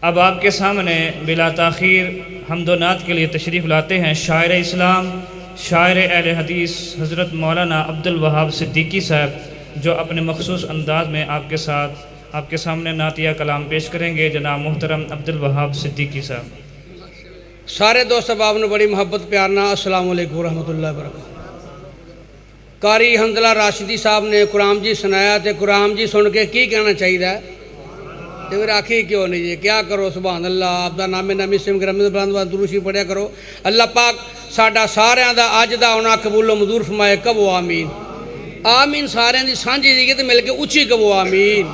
اب آپ کے سامنے بلا تاخیر حمد و نعت کے لیے تشریف لاتے ہیں شاعر اسلام، شاعر اہل حدیث حضرت مولانا عبد الوہاب صدیقی صاحب، جو اپنے مخصوص انداز میں آپ کے سامنے نعتیہ کلام پیش کریں گے۔ جناب محترم عبد الوہاب صدیقی صاحب۔ سارے دوست احباب نے بڑی محبت پیارنا السلام علیکم ورحمۃ اللہ وبرکاتہ۔ قاری حنظلہ راشدی صاحب نے قرآن جی سنایا تے قرآن جی سن کے کی کہنا چاہیے تے پھر آخی کیوں نہیں جی کیا کرو سبحان اللہ آپ دا نام نامی سم گرمت بلند دروشی پڑھیا کرو۔ اللہ پاک ساڈا ساریاں دا اج دا ہونا قبول و منظور فرمائے، کہو آمین آمین۔ سارے دی سانجھی دی تے مل کے اچھی کہو آمین۔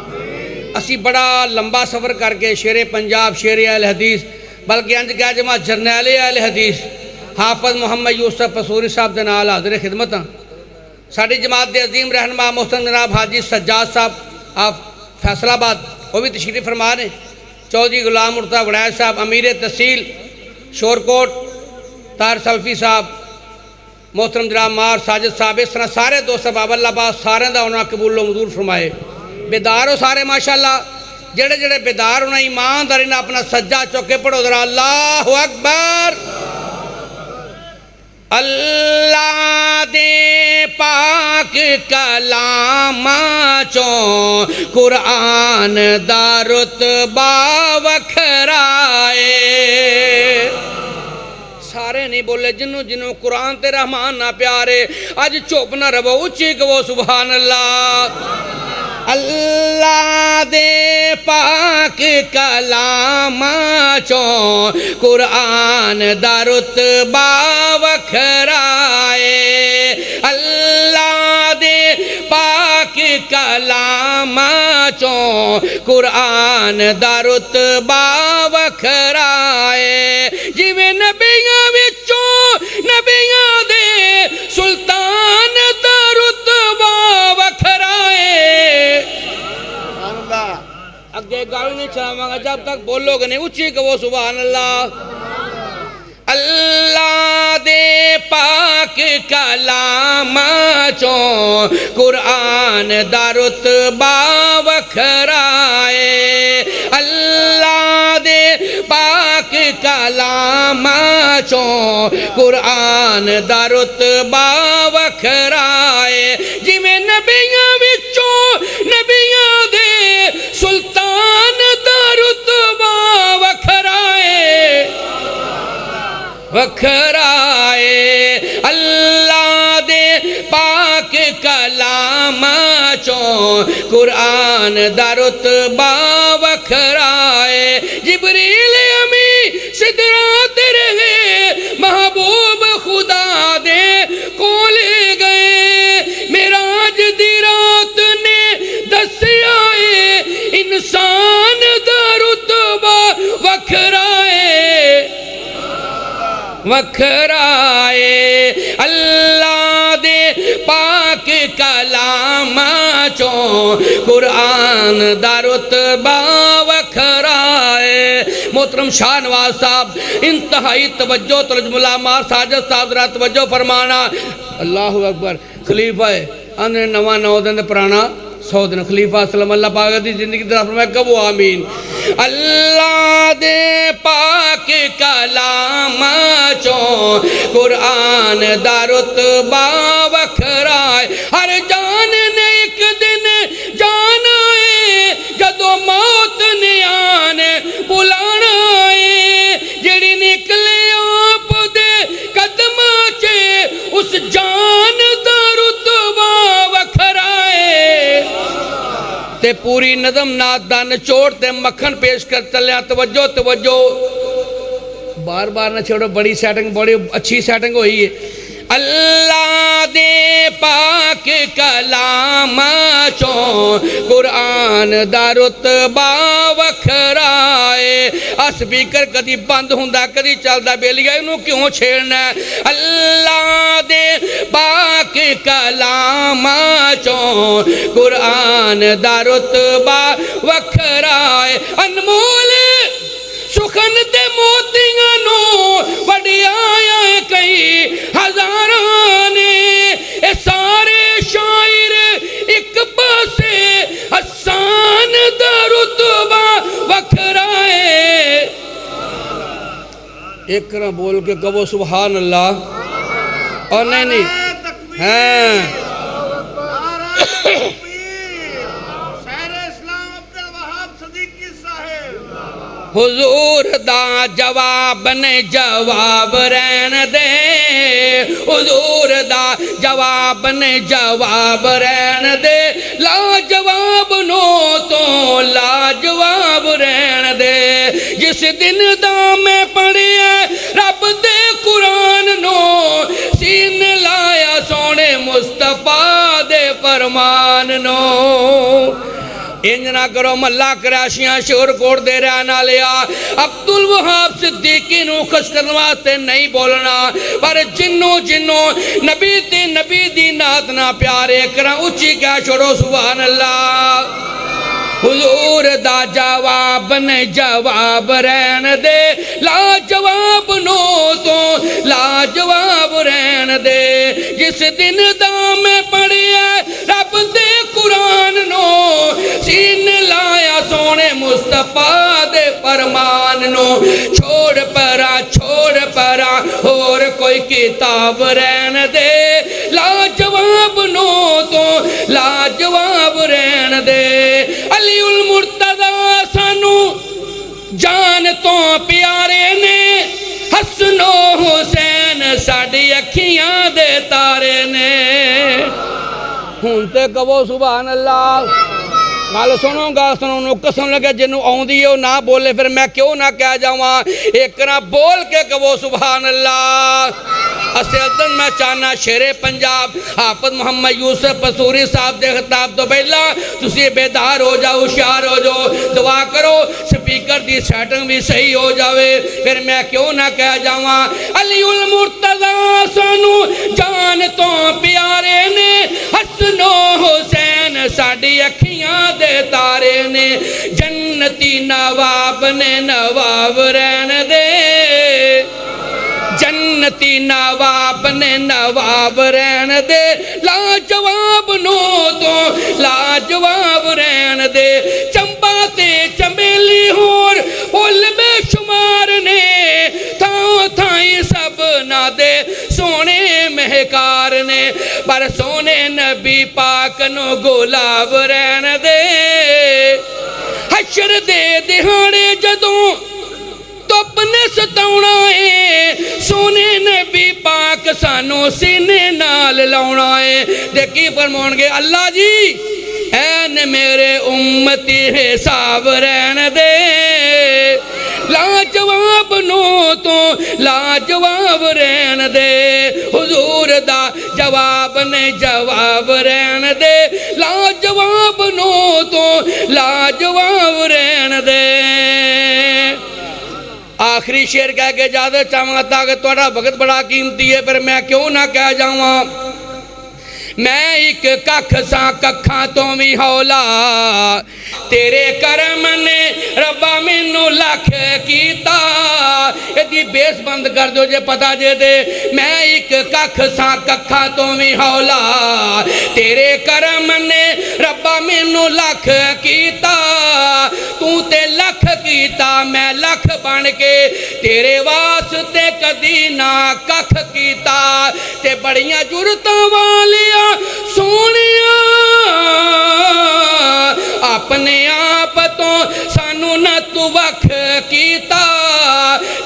اسی بڑا لمبا سفر کر کے شیر پنجاب، شیر اہل حدیث، بلکہ انج کہا جمع جرنیل اہل حدیث حافظ محمد یوسف پسوری صاحب دے نال حاضر خدمت ہاں۔ ساری جماعت دے عظیم رہنما محترم جناب حاجی سجاد صاحب آپ فیصل آباد وہ بھی تشریف فرما رہے ہیں۔ چودھری غلام مرتضیٰ وڑائچ صاحب امیر تحصیل شورکوٹ، طاہر سلفی صاحب، محترم جناب مار ساجد صاحب، اس طرح سارے دوست احباب اللہ پاک سارے دا انہاں قبول و منظور فرمائے۔ بیدار ہو سارے ماشاءاللہ، جڑے جڑے بیدار ہونا ایمانداری نہ اپنا سجا چوکے پڑھو ذرا اللہ اکبر۔ اللہ دے پاک کلام چوں قرآن دا رتبہ وکھرائے۔ سارے نہیں بولے جنوں قرآن تے رحمان نہ پیارے، اج چپ نہ رہو، اچھی کہو سبحان اللہ۔ اللہ دے پاک کلام چوں قرآن دا رتبہ وکھرائے۔ اللہ دے پاک کلام چوں قرآن دا رتبہ وکھرائے۔ جویں نبیاں وچوں نبیاں دے سلطان دا رتبہ وکھرائے۔ اگے گل نہیں چلاواں گا جب تک بولو گے نہیں، اچھی کہو سبحان اللہ۔ اللہ دے پاک کلام چوں قرآن دا رتبہ وکھرائے۔ اللہ دے پاک کلام چوں قرآن دا رتبہ وکھرائے۔ جویں نبیاں وچوں نبیاں دے سلطان دا رتبہ وکھرائے وکھرائے۔ اللہ دے پاک کلام چوں قرآن دا رتبہ وکھرائے۔ جبریل امی سدرات رہے محبوب خدا دے کولے گئے، معراج دی رات نے دسیا اے انسان دا رتبہ وکھرائے وکھرائے۔ اللہ دے پاک کلام چوں قرآن دا رتبہ وکھرائے۔ محترم شاہ نواز صاحب انتہائی توجہ، ترجمہ مار ساجد صاحب ذرا توجہ فرمانا۔ اللہ اکبر۔ خلیفہ ہے اندر نواں 9 دن پرانا 100 دن، خلیفہ سلام اللہ پاک دی زندگی طرف فرمائے، کہو آمین۔ اللہ دے پاک کلام چوں قرآن دا رتبہ وکھرائے۔ ہر جان نے ایک دن جانا ہے، جدو موت نے آنے بلانا ہے۔ جڑی نکلے آپ دے قدماں چے اس جان دا رتبہ وکھرائے۔ تے پوری نظم نعت دا نچوڑ تے مکھن پیش کر چلے۔ توجہ توجہ، بار بار نہ چھوڑو، بڑی سیٹنگ، بڑی اچھی سیٹنگ ہوئی ہے۔ اللہ دے پاک کلام چوں قرآن دا رتبہ وکھرائے۔ اسپیکر کدی بند ہوندا کدی چلدا بیلیا، انہوں کیوں چھیڑنا ہے؟ اللہ دے پاک کلام چوں قرآن دا رتبہ وکھرائے۔ انمول سخن تے موتیاں نو وڈیایا کئی ہزاراں نے، اے سارے شاعر ایک پاسے حسان دا رتبہ وکھرائے۔ ایک کرا بول کے کہو سبحان اللہ. اور نہیں ہیں حضور دا جواب نے جواب رہن دے, حضور دا جواب نے جواب رہن دے, لا جواب نو تو لا جواب رہن دے. جس دن دا میں پڑھیا رب دے قرآن نو, سین لایا سونے مصطفیٰ دے فرمان نو. انج نہ کرو ملا کراشیاں شور کوڑ دے رہنا لیا. عبدالوہاب صدیقی نو خوش کرنے واسطے نہیں بولنا, پر جنوں نبی دی نات نہ پیارے کرا اچھی کیا چھوڑو سبحان اللہ. حضور دا جواب نے جواب رہن دے, لا جواب نو تو لا جواب رہن دے. جس دن دا میں پڑھیا رب دے قرآن نو, سین لایا سونے مصطفیٰ دے فرمان نو. چھوڑ پرا اور کوئی کتاب رہن دے, لا جواب نو تو لا جواب رہن دے. علی المرتضی سانو جان تو پیارے نے, حسن و حسین ساڑی اکھیاں دے تارے نے. ہونتے کہو سبحان اللہ. گل سنو قسم لگے جنوں آؤندی ہے نہ بولے پھر میں کیوں نہ کہہ جاواں. ایک نہ بول کے کہو سبحان اللہ. اسیدن میں چاہنا شیر پنجاب حافظ محمد یوسف پسوری صاحب دے خطاب تو پہلا تسی بیدار ہو جاؤ, ہوشیار ہو جاؤ, دعا کرو سپیکر دی سیٹنگ بھی صحیح ہو جاوے. پھر میں کیوں نہ کہہ جاواں علی المرتضی سانو جان تو پیارے نے, حسن و حسین ساڑی اکھیاں دے تارے نے. جنتی نواب نے نواب رہن دے, جنتی نواب نے نواب رہن دے. لا جواب نو تو لا جواب رہن دے. چمبا تے چمیلی ہور پھول بے شمار نے, تھاں تھائیں سب نہ دے سونے مہکار نے. پر سونے نبی پاک نو گلاب رہن دے. حشر دے دہاڑے جدوں تپ نے ستاؤنا ہے, سونے نبی پاک سانو سینے نال لاؤنا ہے. دیکھی فرمون گے اللہ جی این میرے امتی حساب رہن دے, لا جواب نو تو لا جواب رہن دے. حضور دا جواب نے جواب رہن دے, لا جواب نو تو لا جواب رہن دے. آخری شعر کہہ کے اجازت چاہوں تاکہ تھوڑا وقت بڑا قیمتی ہے, پر میں کیوں نہ کہہ جاؤں. میں ایک ککھ ساں ککھاں تو بھی ہولا, تیرے کرم نے ربا مینوں لکھ کیتا. یہ بیس بند کر دو جے پتہ جے دے. میں ایک ککھ ساں ککھاں تو بھی ہولا, تیرے کرم نے ربا مینوں لکھ کیتا. تو تے لکھ کیتا میں لکھ بن کے, تیرے واسطے کدی نہ ککھ کیتا. تے بڑیاں جرتاں والیاں سونیاں اپنے آپ تو سانو نہ تو وکھ کیتا.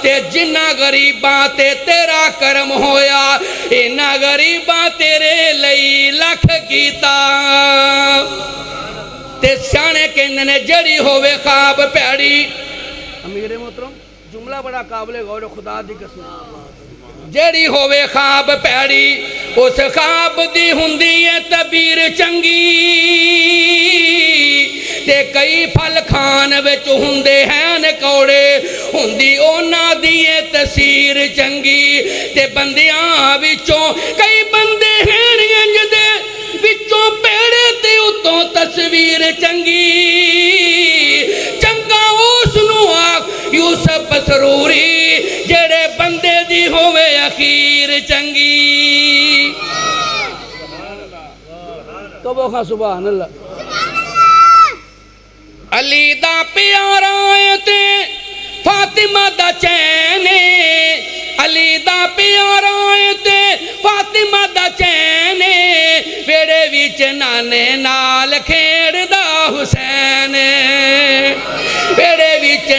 تے جنہ غریباں تے تیرا کرم ہویا, انہ غریباں تیرے لئی لکھ کیتا. تے سیانے کہندے نے جڑی ہووے خواب پیڑی. امیر محترم جملہ بڑا قابل غور خدا دی قسم. جڑی ہووے خواب پیڑی اس خواب دی ہوندی ہے تعبیر چنگی. تے کئی پھل کھان وچ ہوندے ہیں کوڑے, ہوندی اونا دی تصویر چنگی. تے بندیاں وچوں کئی بندے ہیں انج دے وچوں پیڑے تے اتوں تصویر چنگی. چنگا اس نو آکھ یوسف سروری جڑے بندے دی ہوئے اخیر چنگی. کبو خواہ سبحان اللہ. علی دا پیارا تے فاطمہ دا چینے,